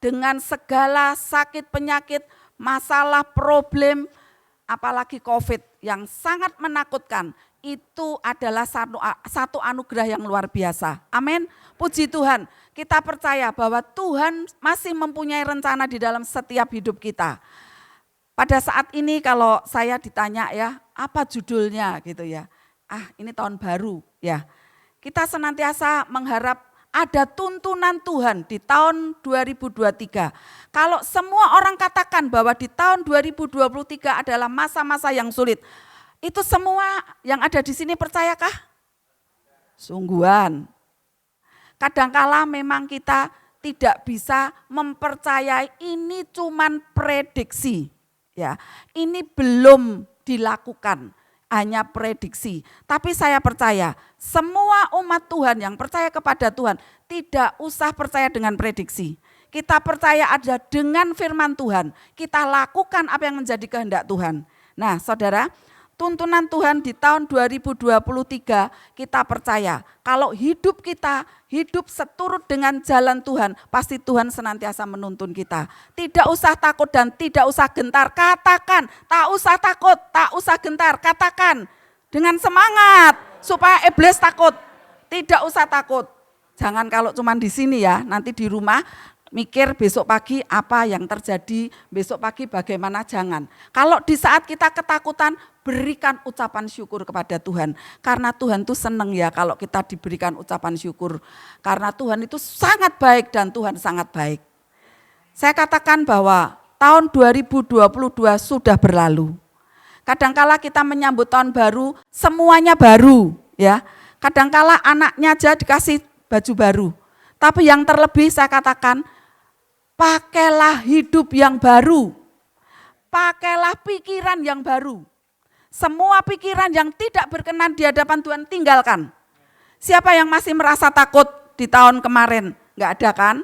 dengan segala sakit penyakit, masalah, problem, apalagi COVID yang sangat menakutkan. Itu adalah satu anugerah yang luar biasa. Amin. Puji Tuhan, kita percaya bahwa Tuhan masih mempunyai rencana di dalam setiap hidup kita. Pada saat ini kalau saya ditanya ya, apa judulnya gitu ya. Ini tahun baru ya. Kita senantiasa mengharap ada tuntunan Tuhan di tahun 2023. Kalau semua orang katakan bahwa di tahun 2023 adalah masa-masa yang sulit, itu semua yang ada di sini percayakah? Sungguhan. Kadangkala memang kita tidak bisa mempercayai, ini cuman prediksi. Ya, ini belum dilakukan, hanya prediksi. Tapi saya percaya semua umat Tuhan yang percaya kepada Tuhan tidak usah percaya dengan prediksi. Kita percaya aja dengan firman Tuhan. Kita lakukan apa yang menjadi kehendak Tuhan. Nah, saudara, tuntunan Tuhan di tahun 2023 kita percaya kalau hidup kita hidup seturut dengan jalan Tuhan, pasti Tuhan senantiasa menuntun kita. Tidak usah takut dan tidak usah gentar, katakan, tak usah takut, tak usah gentar, katakan dengan semangat supaya iblis takut. Tidak usah takut. Jangan kalau cuma di sini ya, nanti di rumah mikir besok pagi apa yang terjadi, besok pagi bagaimana, jangan. Kalau di saat kita ketakutan, berikan ucapan syukur kepada Tuhan. Karena Tuhan itu senang ya kalau kita diberikan ucapan syukur. Karena Tuhan itu sangat baik dan Tuhan sangat baik. Saya katakan bahwa tahun 2022 sudah berlalu. Kadangkala kita menyambut tahun baru, semuanya baru ya. Kadangkala anaknya aja dikasih baju baru. Tapi yang terlebih saya katakan, pakailah hidup yang baru. Pakailah pikiran yang baru. Semua pikiran yang tidak berkenan di hadapan Tuhan tinggalkan. Siapa yang masih merasa takut di tahun kemarin? Enggak ada kan?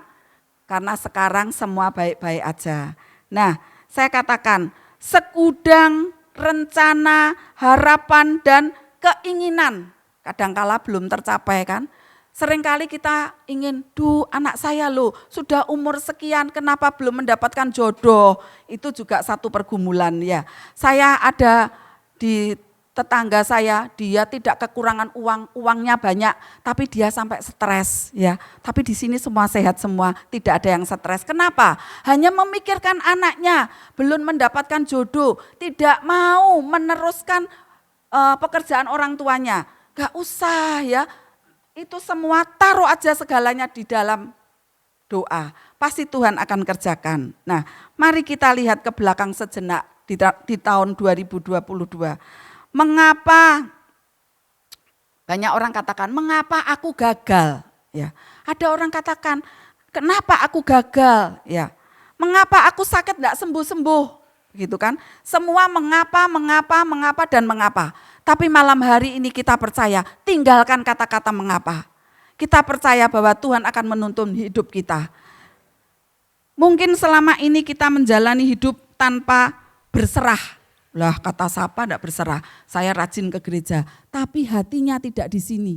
Karena sekarang semua baik-baik aja. Nah, saya katakan segudang rencana, harapan dan keinginan kadangkala belum tercapai kan? Seringkali kita ingin, anak saya loh sudah umur sekian kenapa belum mendapatkan jodoh. Itu juga satu pergumulan ya. Saya ada di tetangga saya, dia tidak kekurangan uang, uangnya banyak, tapi dia sampai stres ya. Tapi di sini semua sehat semua, tidak ada yang stres. Kenapa? Hanya memikirkan anaknya, belum mendapatkan jodoh, tidak mau meneruskan pekerjaan orang tuanya. Gak usah ya, itu semua taruh aja segalanya di dalam doa. Pasti Tuhan akan kerjakan. Nah, mari kita lihat ke belakang sejenak. Di tahun 2022. Mengapa banyak orang katakan, mengapa aku gagal? Ya, ada orang katakan, kenapa aku gagal? Ya, mengapa aku sakit tidak sembuh-sembuh? Gitu kan? Semua mengapa dan mengapa. Tapi malam hari ini kita percaya, tinggalkan kata-kata mengapa. Kita percaya bahwa Tuhan akan menuntun hidup kita. Mungkin selama ini kita menjalani hidup tanpa berserah. Lah kata siapa enggak berserah? Saya rajin ke gereja, tapi hatinya tidak di sini.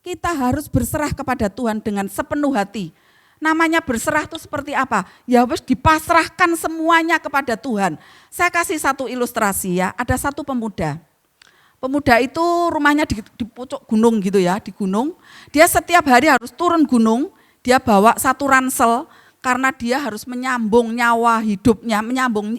Kita harus berserah kepada Tuhan dengan sepenuh hati. Namanya berserah itu seperti apa? Ya harus dipasrahkan semuanya kepada Tuhan. Saya kasih satu ilustrasi ya, ada satu pemuda. Pemuda itu rumahnya di pucuk gunung gitu ya, di gunung. Dia setiap hari harus turun gunung, dia bawa satu ransel, karena dia harus menyambung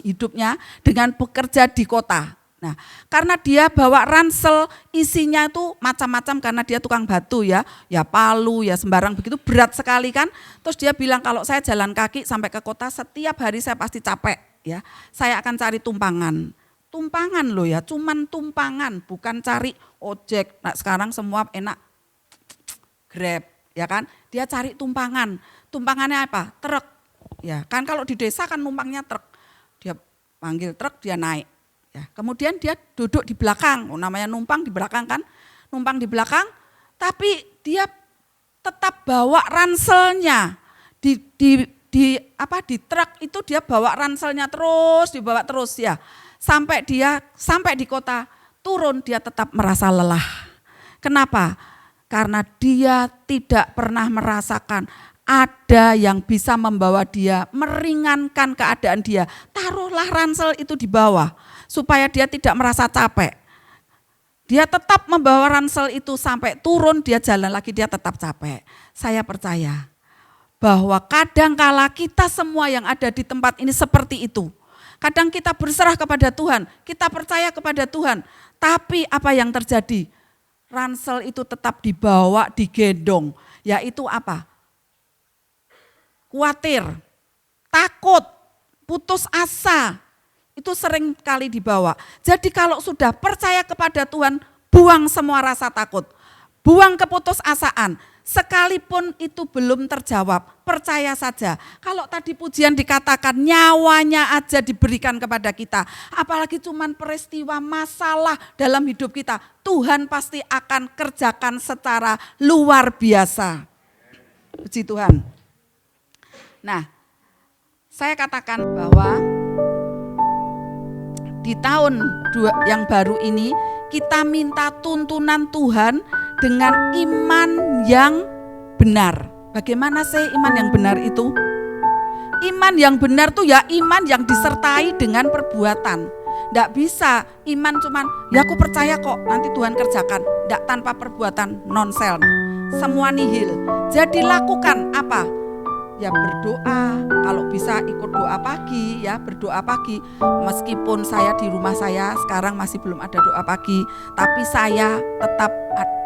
hidupnya dengan bekerja di kota. Nah, karena dia bawa ransel isinya itu macam-macam karena dia tukang batu ya palu, ya sembarang begitu, berat sekali kan. Terus dia bilang kalau saya jalan kaki sampai ke kota setiap hari saya pasti capek ya. Saya akan cari tumpangan. Tumpangan loh ya, cuman tumpangan, bukan cari ojek. Nah, sekarang semua enak Grab ya kan. Dia cari tumpangan. Tumpangannya apa? Truk. Ya, kan kalau di desa kan numpangnya truk. Dia panggil truk, dia naik. Ya, kemudian dia duduk di belakang. Namanya numpang di belakang kan? Numpang di belakang, tapi dia tetap bawa ranselnya. Di truk itu dia bawa ranselnya dibawa terus ya. Sampai di kota, turun dia tetap merasa lelah. Kenapa? Karena dia tidak pernah merasakan ada yang bisa membawa dia, meringankan keadaan dia. Taruhlah ransel itu di bawah, supaya dia tidak merasa capek. Dia tetap membawa ransel itu sampai turun, dia jalan lagi, dia tetap capek. Saya percaya bahwa kadangkala kita semua yang ada di tempat ini seperti itu. Kadang kita berserah kepada Tuhan, kita percaya kepada Tuhan, tapi apa yang terjadi? Ransel itu tetap dibawa, digendong, yaitu apa? Khawatir, takut, putus asa, itu sering kali dibawa. Jadi kalau sudah percaya kepada Tuhan, buang semua rasa takut, buang keputusasaan. Sekalipun itu belum terjawab, percaya saja. Kalau tadi pujian dikatakan nyawanya aja diberikan kepada kita, apalagi cuman peristiwa masalah dalam hidup kita, Tuhan pasti akan kerjakan secara luar biasa. Puji Tuhan. Nah, saya katakan bahwa di tahun yang baru ini kita minta tuntunan Tuhan dengan iman yang benar. Bagaimana sih iman yang benar itu? Iman yang benar tuh ya iman yang disertai dengan perbuatan. Nggak bisa iman cuman ya aku percaya kok nanti Tuhan kerjakan. Nggak, tanpa perbuatan nonsel. Semua nihil. Jadi lakukan apa? Ya berdoa, kalau bisa ikut doa pagi ya, berdoa pagi. Meskipun saya di rumah saya sekarang masih belum ada doa pagi, tapi saya tetap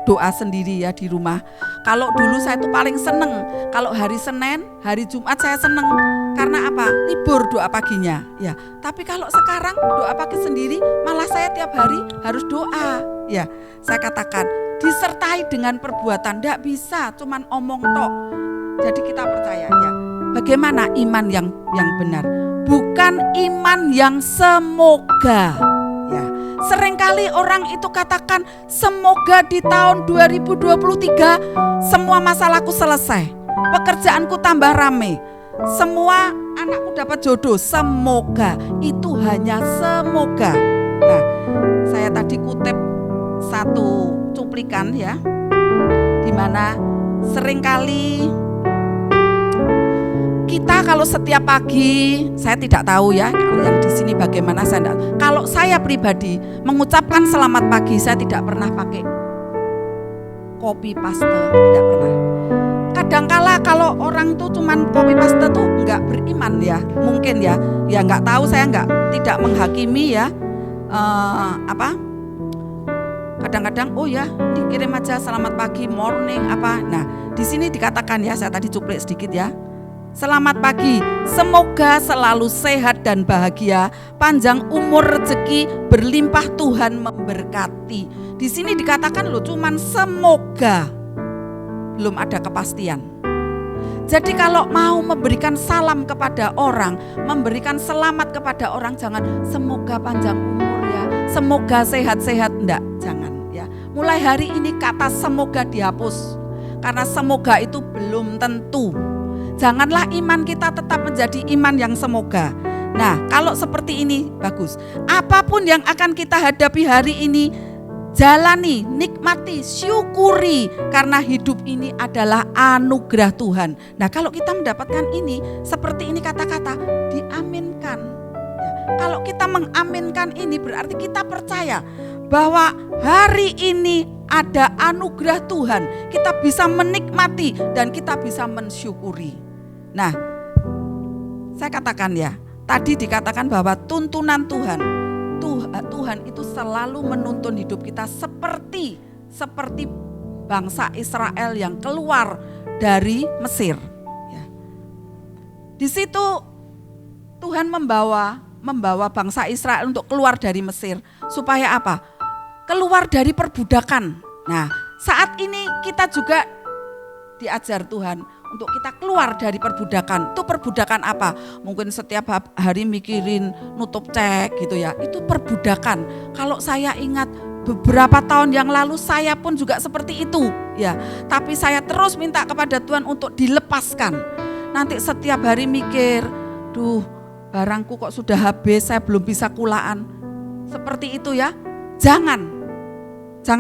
doa sendiri ya di rumah. Kalau dulu saya tuh paling seneng, kalau hari Senin, hari Jumat saya seneng. Karena apa? Libur doa paginya ya. Tapi kalau sekarang doa pagi sendiri, malah saya tiap hari harus doa ya. Saya katakan disertai dengan perbuatan, tidak bisa cuman omong tok. Jadi kita percaya ya. Bagaimana iman yang benar? Bukan iman yang semoga. Ya. Seringkali orang itu katakan semoga di tahun 2023 semua masalahku selesai. Pekerjaanku tambah rame. Semua anakku dapat jodoh. Semoga. Itu hanya semoga. Nah, saya tadi kutip satu cuplikan ya. Di mana seringkali kita kalau setiap pagi, saya tidak tahu ya, kalau yang di sini bagaimana saya tidak. Kalau saya pribadi mengucapkan selamat pagi, saya tidak pernah pakai copy paste, tidak pernah. Kadangkala kalau orang tuh cuman copy paste tuh enggak beriman ya, mungkin ya enggak tahu, saya tidak menghakimi ya. Kadang-kadang oh ya dikirim aja selamat pagi, morning apa. Nah di sini dikatakan ya, saya tadi cuplik sedikit ya. Selamat pagi, semoga selalu sehat dan bahagia, panjang umur, rezeki berlimpah, Tuhan memberkati. Di sini dikatakan loh cuman semoga, belum ada kepastian. Jadi kalau mau memberikan salam kepada orang, memberikan selamat kepada orang, jangan semoga panjang umur ya, semoga sehat-sehat, enggak, jangan ya. Mulai hari ini kata semoga dihapus, karena semoga itu belum tentu. Janganlah iman kita tetap menjadi iman yang semoga. Nah, kalau seperti ini bagus. Apapun yang akan kita hadapi hari ini, jalani, nikmati, syukuri. Karena hidup ini adalah anugerah Tuhan. Nah, kalau kita mendapatkan ini, seperti ini kata-kata, diaminkan. Ya, kalau kita mengaminkan ini berarti kita percaya bahwa hari ini ada anugerah Tuhan. Kita bisa menikmati dan kita bisa mensyukuri. Nah, saya katakan ya, tadi dikatakan bahwa tuntunan Tuhan itu selalu menuntun hidup kita seperti bangsa Israel yang keluar dari Mesir. Ya. Di situ Tuhan membawa bangsa Israel untuk keluar dari Mesir supaya apa? Keluar dari perbudakan. Nah, saat ini kita juga diajar Tuhan untuk kita keluar dari perbudakan. Itu perbudakan apa? Mungkin setiap hari mikirin nutup cek gitu ya. Itu perbudakan. Kalau saya ingat beberapa tahun yang lalu saya pun juga seperti itu ya. Tapi saya terus minta kepada Tuhan untuk dilepaskan. Nanti setiap hari mikir, duh barangku kok sudah habis, saya belum bisa kulaan. Seperti itu ya. Jangan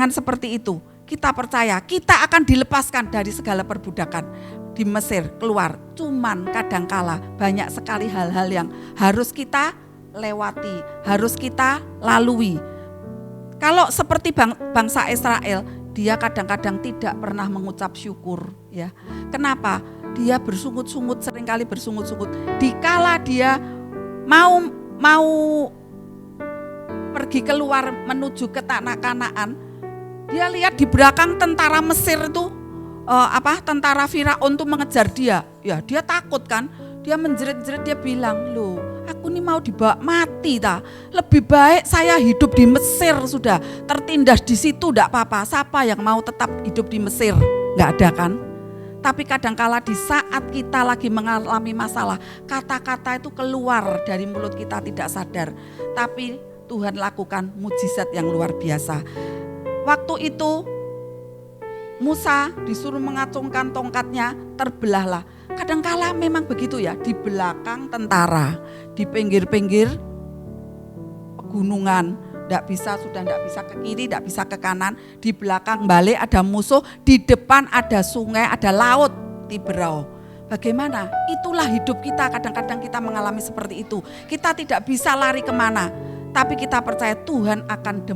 seperti itu. Kita percaya kita akan dilepaskan dari segala perbudakan. di Mesir keluar. Cuman kadangkala banyak sekali hal-hal yang harus kita lewati, harus kita lalui. Kalau seperti bangsa Israel, dia kadang-kadang tidak pernah mengucap syukur, ya. Kenapa? Dia bersungut-sungut, seringkali bersungut-sungut. Dikala dia mau pergi keluar menuju ke tanah Kanaan, dia lihat di belakang tentara Mesir itu, tentara Firaun itu mengejar dia. Ya, dia takut kan? Dia menjerit-jerit, dia bilang, "Loh, aku ini mau dibawa mati ta. Lebih baik saya hidup di Mesir sudah, tertindas di situ enggak apa-apa. Siapa yang mau tetap hidup di Mesir?" Enggak ada kan? Tapi kadangkala di saat kita lagi mengalami masalah, kata-kata itu keluar dari mulut kita tidak sadar. Tapi Tuhan lakukan mujizat yang luar biasa. Waktu itu Musa disuruh mengacungkan tongkatnya, terbelahlah. Kadangkala memang begitu ya, di belakang tentara, di pinggir-pinggir pegunungan, tidak bisa ke kiri, tidak bisa ke kanan, di belakang balik ada musuh, di depan ada sungai, ada laut, Tiberau. Bagaimana? Itulah hidup kita, kadang-kadang kita mengalami seperti itu. Kita tidak bisa lari kemana, tapi kita percaya Tuhan akan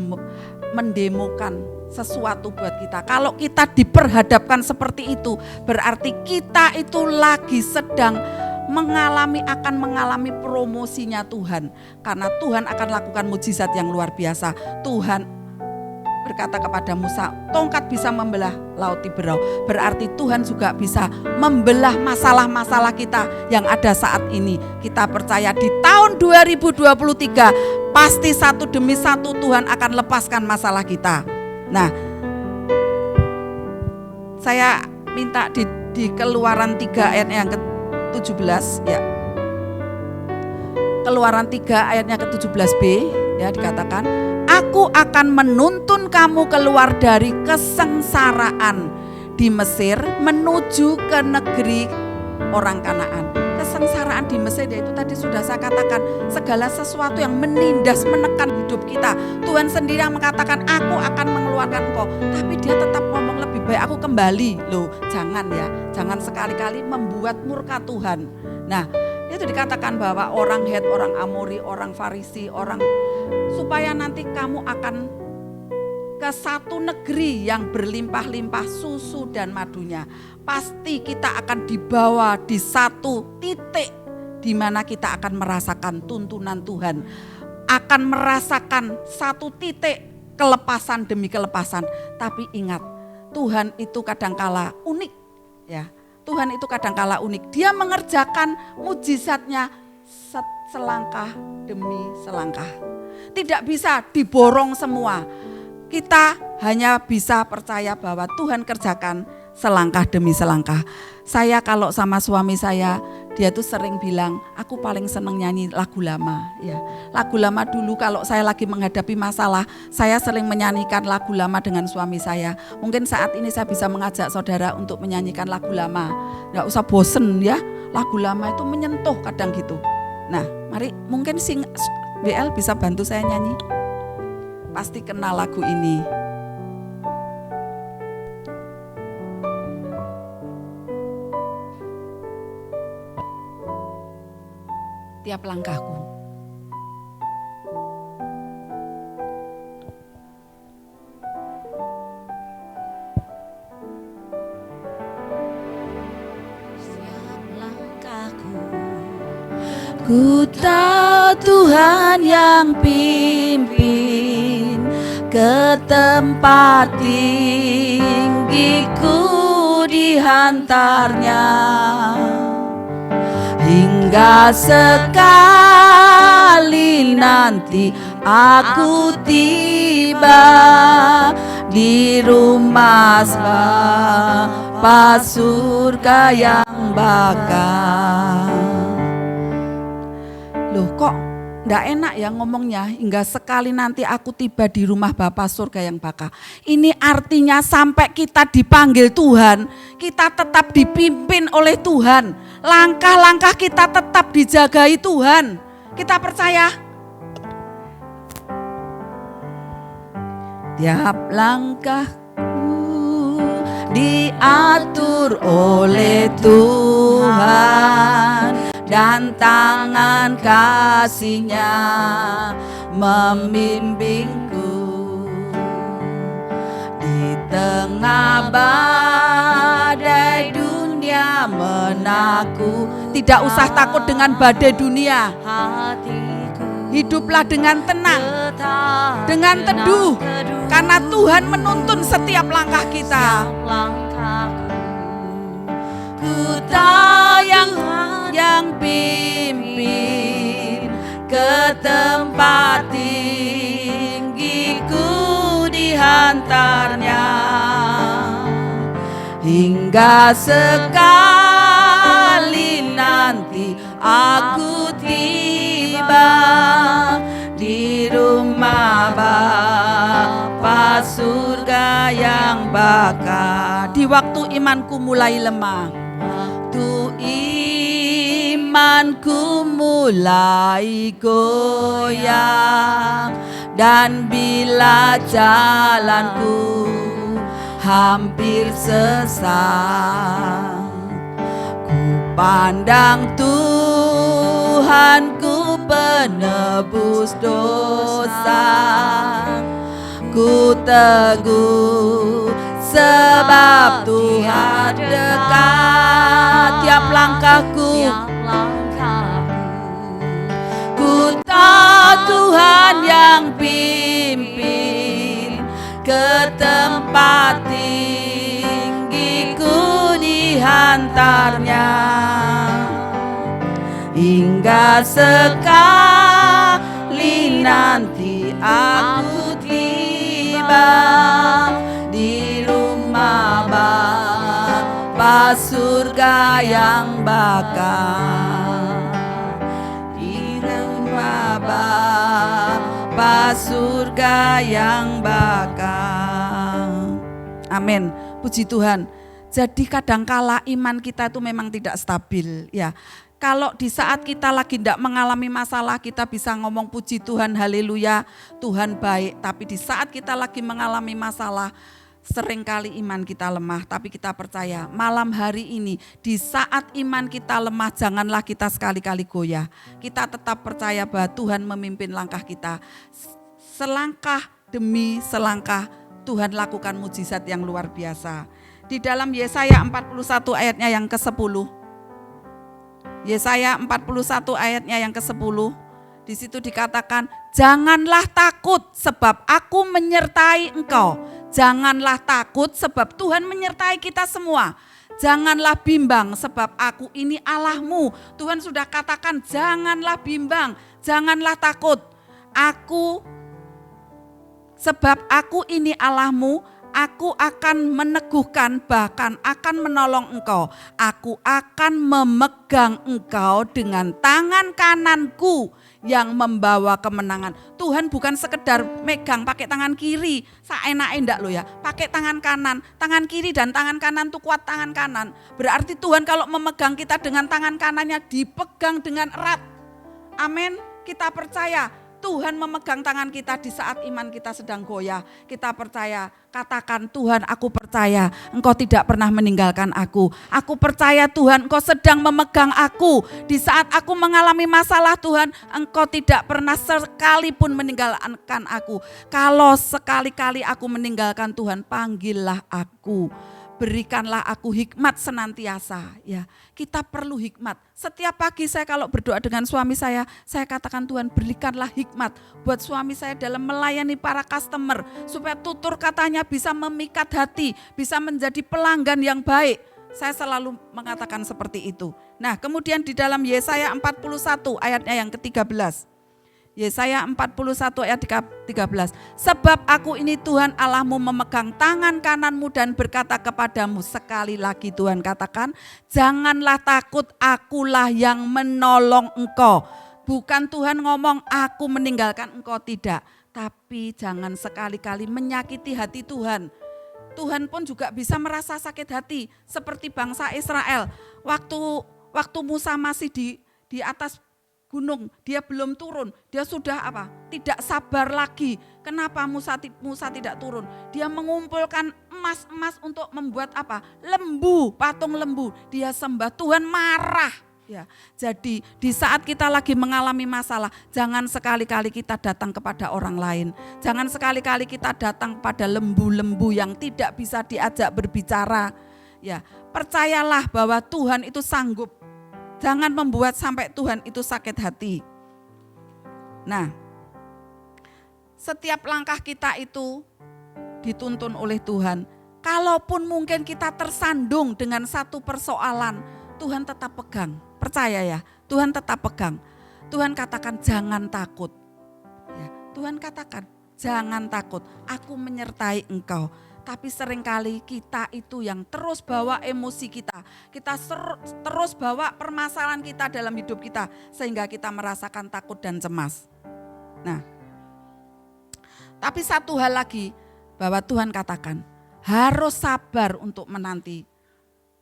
mendemokan sesuatu buat kita. Kalau kita diperhadapkan seperti itu, berarti kita itu lagi sedang akan mengalami promosinya Tuhan. Karena Tuhan akan lakukan mujizat yang luar biasa. Tuhan berkata kepada Musa, tongkat bisa membelah laut Tiberau. Berarti Tuhan juga bisa membelah masalah-masalah kita yang ada saat ini. Kita percaya di tahun 2023 pasti satu demi satu Tuhan akan lepaskan masalah kita. Nah, saya minta di Keluaran 3 ayat yang ke-17 ya. Keluaran 3 ayatnya ke-17b ya, dikatakan, "Aku akan menuntun kamu keluar dari kesengsaraan di Mesir menuju ke negeri orang Kanaan." Kesengsaraan di Mesir itu tadi sudah saya katakan, segala sesuatu yang menindas, menekan hidup kita. Tuhan sendiri yang mengatakan, "Aku akan mengeluarkan engkau." Tapi dia tetap ngomong, lebih baik aku kembali. Loh, jangan ya, jangan sekali-kali membuat murka Tuhan. Nah, itu dikatakan bahwa orang Het, orang Amori, orang Farisi, supaya nanti kamu akan ke satu negeri yang berlimpah-limpah susu dan madunya. Pasti kita akan dibawa di satu titik di mana kita akan merasakan tuntunan Tuhan. Akan merasakan satu titik kelepasan demi kelepasan. Tapi ingat, Tuhan itu kadangkala unik ya. Tuhan itu kadangkala unik. Dia mengerjakan mujizatnya selangkah demi selangkah. Tidak bisa diborong semua. Kita hanya bisa percaya bahwa Tuhan kerjakan selangkah demi selangkah. Saya kalau sama suami saya, dia tuh sering bilang, aku paling seneng nyanyi lagu lama. Ya, lagu lama dulu kalau saya lagi menghadapi masalah, saya sering menyanyikan lagu lama dengan suami saya. Mungkin saat ini saya bisa mengajak saudara untuk menyanyikan lagu lama. Nggak usah bosen ya, lagu lama itu menyentuh kadang gitu. Nah, mari mungkin BL bisa bantu saya nyanyi. Pasti kenal lagu ini. Tiap langkahku. Setiap langkahku, ku tahu Tuhan yang pimpin ke tempat tinggiku dihantarnya. Hingga sekali nanti aku tiba di rumah Bapa surga yang bakal. Loh, kok nggak enak ya ngomongnya, hingga sekali nanti aku tiba di rumah Bapa surga yang bakal. Ini artinya sampai kita dipanggil Tuhan, kita tetap dipimpin oleh Tuhan. Langkah-langkah kita tetap dijagai Tuhan. Kita percaya. Tiap langkahku diatur oleh Tuhan, dan tangan kasih-Nya membimbingku. Di tengah badai dunia menakut. Tidak usah takut dengan badai dunia. Hiduplah dengan tenang, dengan teduh, karena Tuhan menuntun setiap langkah kita. Ku tayang yang pimpin ke tempat tinggi, ku dihantarnya hingga sekali nanti aku tiba di rumah Bapa surga yang bakal. Di waktu imanku mulai lemah, waktu imanku mulai goyang, dan bila jalanku hampir sesat, ku pandang Tuhanku penebus dosa. Ku teguh sebab Tuhan dekat tiap langkahku. Ku tahu Tuhan yang pimpin ke tempat tinggi, ku dihantarnya hingga sekali nanti aku tiba di rumah Bapa surga yang bakal. Di rumah Bapa surga yang bakal. amin. Puji Tuhan. Jadi kadangkala iman kita itu memang tidak stabil, ya. Kalau di saat kita lagi tidak mengalami masalah, kita bisa ngomong puji Tuhan, haleluya, Tuhan baik. Tapi di saat kita lagi mengalami masalah, seringkali iman kita lemah. Tapi kita percaya malam hari ini, di saat iman kita lemah, janganlah kita sekali-kali goyah. Kita tetap percaya bahwa Tuhan memimpin langkah kita. Selangkah demi selangkah Tuhan lakukan mujizat yang luar biasa. Di dalam Yesaya 41 ayatnya yang ke-10. Yesaya 41 ayatnya yang ke-10, di situ dikatakan, janganlah takut sebab aku menyertai engkau. Janganlah takut sebab Tuhan menyertai kita semua. Janganlah bimbang sebab aku ini Allahmu. Tuhan sudah katakan janganlah bimbang, janganlah takut. Sebab aku ini Allahmu. Aku akan meneguhkan, bahkan akan menolong engkau. Aku akan memegang engkau dengan tangan kananku yang membawa kemenangan. Tuhan bukan sekedar megang pakai tangan kiri, seenak endak lo ya. Pakai tangan kanan, tangan kiri dan tangan kanan tuh kuat tangan kanan. Berarti Tuhan kalau memegang kita dengan tangan kanannya dipegang dengan erat. Amin. Kita percaya Tuhan memegang tangan kita di saat iman kita sedang goyah. Kita percaya, katakan Tuhan aku percaya Engkau tidak pernah meninggalkan aku. Aku percaya Tuhan Engkau sedang memegang aku. Di saat aku mengalami masalah Tuhan, Engkau tidak pernah sekalipun meninggalkan aku. Kalau sekali-kali aku meninggalkan Tuhan, panggillah aku. Berikanlah aku hikmat senantiasa, ya. Kita perlu hikmat. Setiap pagi saya kalau berdoa dengan suami saya katakan Tuhan berikanlah hikmat buat suami saya dalam melayani para customer supaya tutur katanya bisa memikat hati, bisa menjadi pelanggan yang baik. Saya selalu mengatakan seperti itu. Nah, kemudian di dalam Yesaya 41 ayatnya yang ke-13. Yesaya 41 ayat 13. Sebab aku ini Tuhan Allahmu memegang tangan kananmu dan berkata kepadamu, sekali lagi Tuhan katakan, janganlah takut, akulah yang menolong engkau. Bukan Tuhan ngomong aku meninggalkan engkau, tidak. Tapi jangan sekali-kali menyakiti hati Tuhan. Tuhan pun juga bisa merasa sakit hati seperti bangsa Israel. Waktu Musa masih di atas gunung, dia belum turun, dia sudah tidak sabar lagi. Kenapa Musa tidak turun? Dia mengumpulkan emas untuk membuat apa? Lembu, patung lembu. Dia sembah, Tuhan marah. Ya, jadi di saat kita lagi mengalami masalah, jangan sekali-kali kita datang kepada orang lain. Jangan sekali-kali kita datang pada lembu-lembu yang tidak bisa diajak berbicara. Ya, percayalah bahwa Tuhan itu sanggup. Jangan membuat sampai Tuhan itu sakit hati. Nah, setiap langkah kita itu dituntun oleh Tuhan. Kalaupun mungkin kita tersandung dengan satu persoalan, Tuhan tetap pegang. Percaya ya, Tuhan tetap pegang. Tuhan katakan jangan takut. Ya, Tuhan katakan jangan takut, aku menyertai engkau. Tapi seringkali kita itu yang terus bawa emosi kita. Kita terus bawa permasalahan kita dalam hidup kita. Sehingga kita merasakan takut dan cemas. Nah, tapi satu hal lagi bahwa Tuhan katakan harus sabar untuk menanti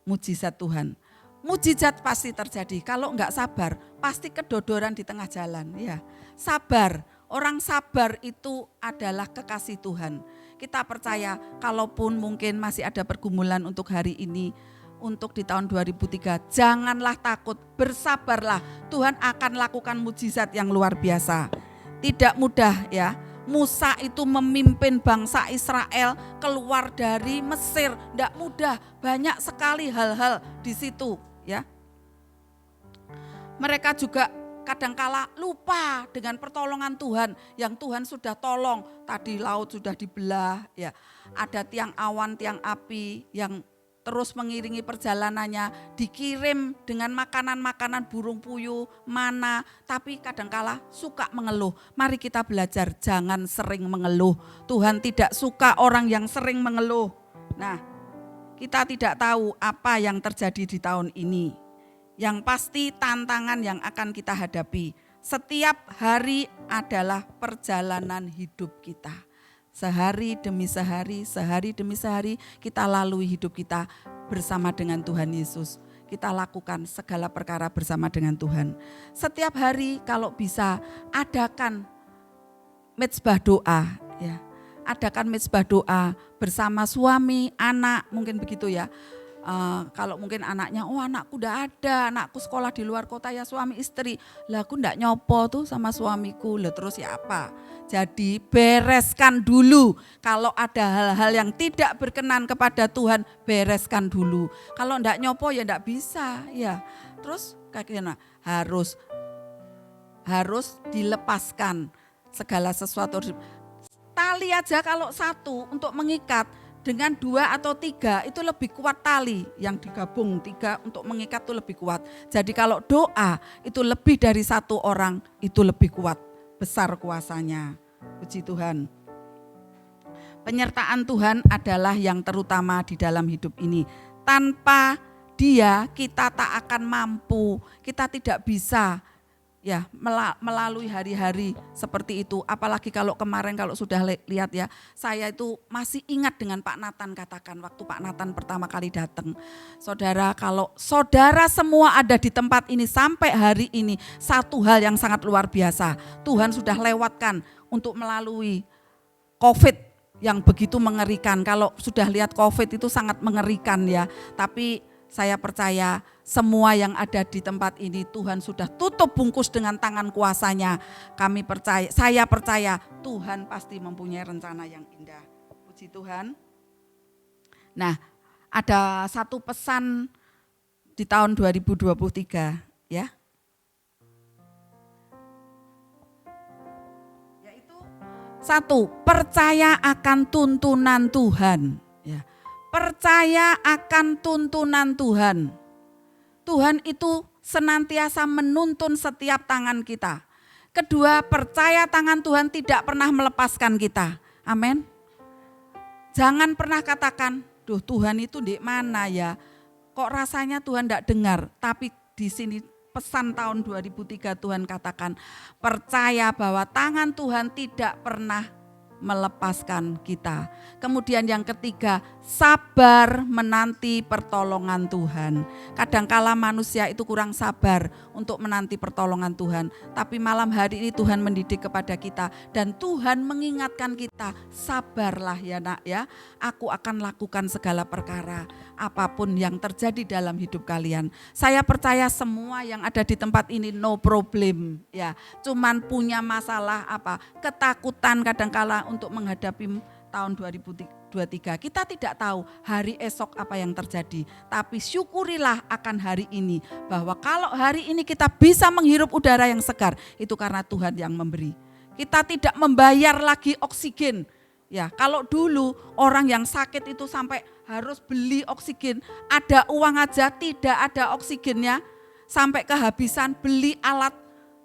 mujizat Tuhan. Mujizat pasti terjadi, kalau enggak sabar pasti kedodoran di tengah jalan. Ya, sabar, orang sabar itu adalah kekasih Tuhan. Kita percaya kalaupun mungkin masih ada pergumulan untuk hari ini, untuk di tahun 2003, janganlah takut, bersabarlah. Tuhan akan lakukan mujizat yang luar biasa. Tidak mudah ya, Musa itu memimpin bangsa Israel keluar dari Mesir, tidak mudah, banyak sekali hal-hal di situ. Ya, mereka juga kadangkala lupa dengan pertolongan Tuhan yang Tuhan sudah tolong. Tadi laut sudah dibelah, ya, ada tiang awan, tiang api yang terus mengiringi perjalanannya, dikirim dengan makanan-makanan burung puyuh, mana, tapi kadangkala suka mengeluh. Mari kita belajar jangan sering mengeluh. Tuhan tidak suka orang yang sering mengeluh. Nah, kita tidak tahu apa yang terjadi di tahun ini. Yang pasti tantangan yang akan kita hadapi. Setiap hari adalah perjalanan hidup kita. Sehari demi sehari, sehari demi sehari kita lalui hidup kita bersama dengan Tuhan Yesus. Kita lakukan segala perkara bersama dengan Tuhan. Setiap hari kalau bisa adakan mezbah doa, ya. Adakan mezbah doa bersama suami, anak, mungkin begitu ya. Kalau mungkin anaknya, oh anakku udah ada, anakku sekolah di luar kota ya, suami istri. Lah aku ndak nyopo tuh sama suamiku, lah terus ya apa? Jadi bereskan dulu. Kalau ada hal-hal yang tidak berkenan kepada Tuhan, bereskan dulu. Kalau ndak nyopo ya ndak bisa ya. Terus kayaknya harus dilepaskan segala sesuatu. Tali aja kalau satu untuk mengikat, dengan 2 atau 3 itu lebih kuat tali. Yang digabung 3 untuk mengikat itu lebih kuat. Jadi kalau doa itu lebih dari 1 orang itu lebih kuat. Besar kuasanya. Puji Tuhan. Penyertaan Tuhan adalah yang terutama di dalam hidup ini. Tanpa Dia kita tak akan mampu. Kita tidak bisa ya melalui hari-hari seperti itu. Apalagi kalau kemarin kalau sudah lihat ya, saya itu masih ingat dengan Pak Nathan katakan waktu Pak Nathan pertama kali datang. Saudara, kalau saudara semua ada di tempat ini sampai hari ini, satu hal yang sangat luar biasa. Tuhan sudah lewatkan untuk melalui COVID yang begitu mengerikan. Kalau sudah lihat COVID itu sangat mengerikan ya. Tapi saya percaya semua yang ada di tempat ini Tuhan sudah tutup bungkus dengan tangan kuasanya. Saya percaya Tuhan pasti mempunyai rencana yang indah. Puji Tuhan. Nah, ada satu pesan di tahun 2023 ya. Yaitu 1, percaya akan tuntunan Tuhan. Ya. Percaya akan tuntunan Tuhan. Tuhan itu senantiasa menuntun setiap tangan kita. Kedua, percaya tangan Tuhan tidak pernah melepaskan kita. Amin. Jangan pernah katakan, duh Tuhan itu di mana ya? Kok rasanya Tuhan tidak dengar? Tapi di sini pesan tahun 2003 Tuhan katakan, percaya bahwa tangan Tuhan tidak pernah melepaskan kita. Kemudian yang ketiga, sabar menanti pertolongan Tuhan. Kadangkala manusia itu kurang sabar untuk menanti pertolongan Tuhan. Tapi malam hari ini Tuhan mendidik kepada kita dan Tuhan mengingatkan kita, sabarlah ya nak ya. Aku akan lakukan segala perkara apapun yang terjadi dalam hidup kalian. Saya percaya semua yang ada di tempat ini no problem ya. Cuman punya masalah apa? Ketakutan kadangkala untuk menghadapi tahun 2023. Kita tidak tahu hari esok apa yang terjadi. Tapi syukurilah akan hari ini. Bahwa kalau hari ini kita bisa menghirup udara yang segar, itu karena Tuhan yang memberi. Kita tidak membayar lagi oksigen. Ya, kalau dulu orang yang sakit itu sampai harus beli oksigen, ada uang aja tidak ada oksigennya, sampai kehabisan beli alat.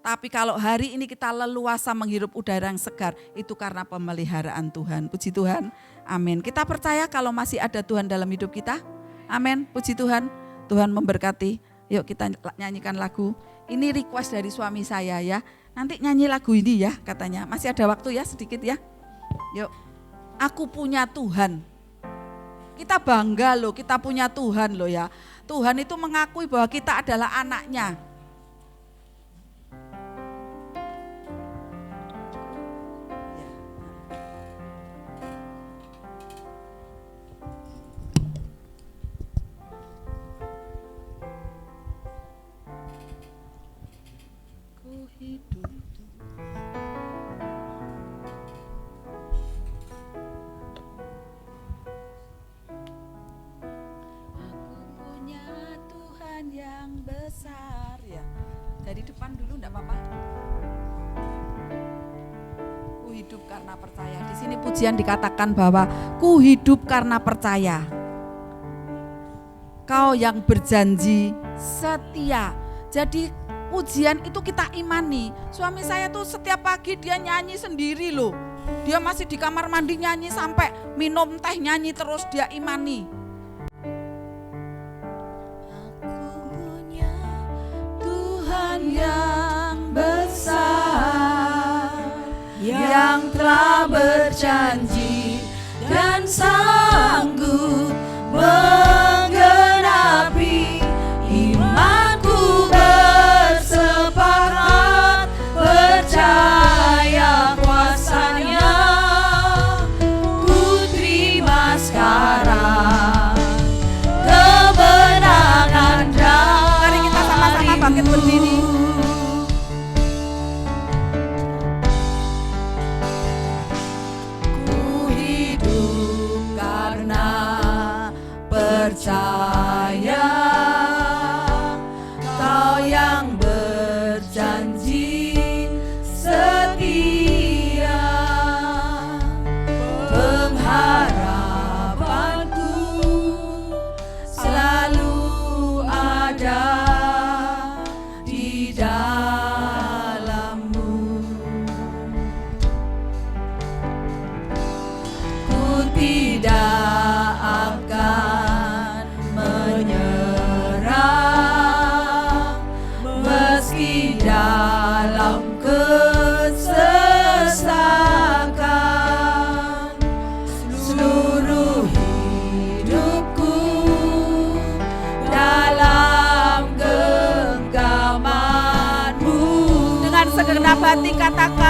Tapi kalau hari ini kita leluasa menghirup udara yang segar, itu karena pemeliharaan Tuhan. Puji Tuhan, amin. Kita percaya kalau masih ada Tuhan dalam hidup kita, amin. Puji Tuhan, Tuhan memberkati. Yuk kita nyanyikan lagu. Ini request dari suami saya ya. Nanti nyanyi lagu ini ya katanya. Masih ada waktu ya sedikit ya. Yuk, aku punya Tuhan. Kita bangga loh, kita punya Tuhan loh ya. Tuhan itu mengakui bahwa kita adalah anaknya. Yang besar ya. Dari depan dulu enggak apa-apa. Ku hidup karena percaya. Di sini pujian dikatakan bahwa ku hidup karena percaya. Kau yang berjanji setia. Jadi pujian itu kita imani. Suami saya tuh setiap pagi dia nyanyi sendiri loh. Dia masih di kamar mandi nyanyi sampai minum teh nyanyi terus, dia imani. Yang besar, yang telah berjanji dan sanggup menggenapi. Imanku bersepakat percaya kuasanya. Ku terima sekarang kemenangan. Mari kita sama-sama bangkit berdiri. Percaya Kau yang berjanji setia, pengharapanku selalu ada di dalam-Mu. Ku tidak akan menyerah meski dalam kesesakan. Seluruh hidupku dalam genggaman-Mu. Dengan segenap hati katakan,